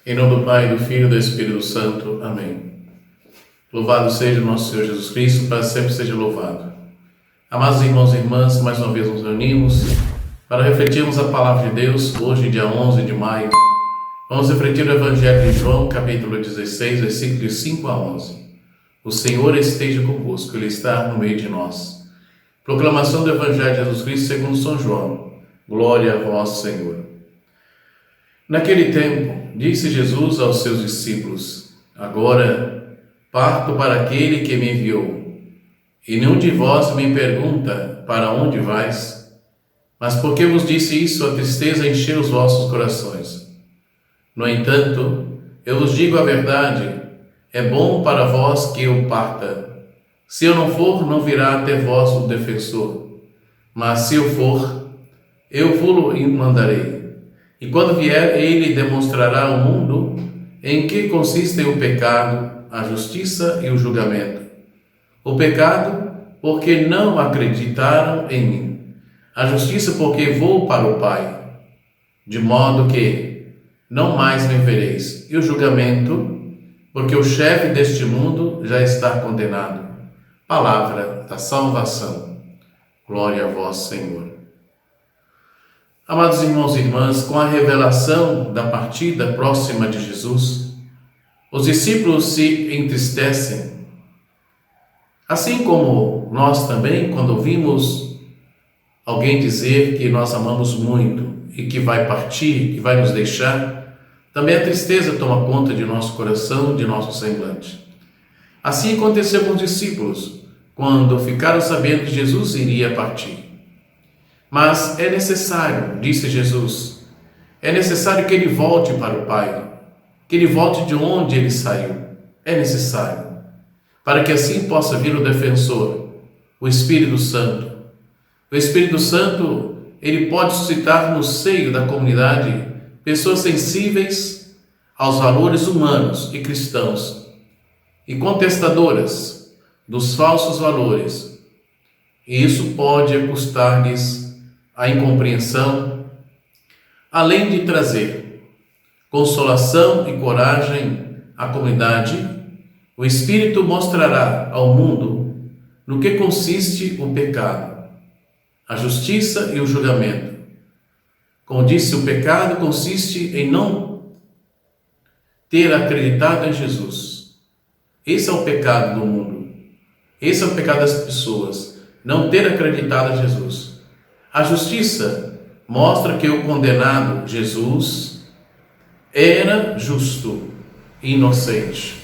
Em nome do Pai, do Filho e do Espírito Santo. Amém. Louvado seja o nosso Senhor Jesus Cristo, para sempre seja louvado. Amados irmãos e irmãs, mais uma vez nos reunimos para refletirmos a Palavra de Deus, hoje, dia 11 de maio. Vamos refletir o Evangelho de João, capítulo 16, versículos 5 a 11. O Senhor esteja convosco, Ele está no meio de nós. Proclamação do Evangelho de Jesus Cristo segundo São João. Glória a vós, Senhor. Naquele tempo, disse Jesus aos seus discípulos: Agora parto para aquele que me enviou. E nenhum de vós me pergunta: Para onde vais? Mas porque vos disse isso, a tristeza encheu os vossos corações. No entanto, eu vos digo a verdade: é bom para vós que eu parta. Se eu não for, não virá até vós o defensor. Mas se eu for, eu vos-lo mandarei. E quando vier, ele demonstrará ao mundo em que consistem o pecado, a justiça e o julgamento. O pecado, porque não acreditaram em mim. A justiça, porque vou para o Pai, de modo que não mais me vereis. E o julgamento, porque o chefe deste mundo já está condenado. Palavra da salvação. Glória a vós, Senhor. Amados irmãos e irmãs, com a revelação da partida próxima de Jesus, os discípulos se entristecem, assim como nós também, quando ouvimos alguém dizer que nós amamos muito e que vai partir, que vai nos deixar, também a tristeza toma conta de nosso coração, de nosso semblante. Assim aconteceu com os discípulos, quando ficaram sabendo que Jesus iria partir. Mas é necessário, disse Jesus, é necessário que ele volte para o Pai, que ele volte de onde ele saiu. É necessário, para que assim possa vir o defensor, o Espírito Santo. O Espírito Santo, ele pode suscitar no seio da comunidade pessoas sensíveis aos valores humanos e cristãos e contestadoras dos falsos valores. E isso pode custar-lhes a incompreensão, além de trazer consolação e coragem à comunidade. O Espírito mostrará ao mundo no que consiste o pecado, a justiça e o julgamento. Como disse, o pecado consiste em não ter acreditado em Jesus. Esse é o pecado do mundo. Esse é o pecado das pessoas, não ter acreditado em Jesus. A justiça mostra que o condenado Jesus era justo e inocente,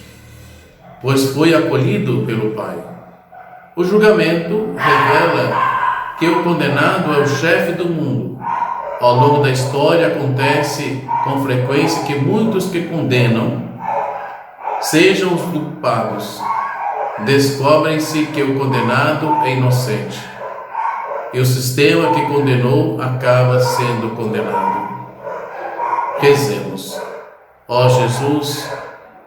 pois foi acolhido pelo Pai. O julgamento revela que o condenado é o chefe do mundo. Ao longo da história acontece com frequência que muitos que condenam sejam os culpados. Descobrem-se que o condenado é inocente. E o sistema que condenou acaba sendo condenado. Rezemos. Ó Jesus,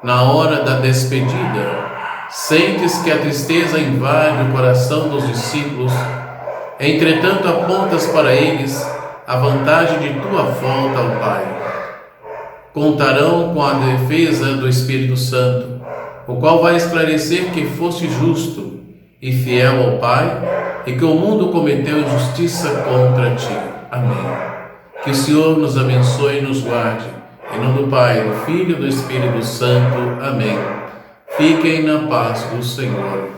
na hora da despedida, sentes que a tristeza invade o coração dos discípulos, entretanto apontas para eles a vantagem de tua volta ao Pai. Contarão com a defesa do Espírito Santo, o qual vai esclarecer que foste justo e fiel ao Pai, e que o mundo cometeu injustiça contra ti. Amém. Que o Senhor nos abençoe e nos guarde. Em nome do Pai, do Filho e do Espírito Santo. Amém. Fiquem na paz do Senhor.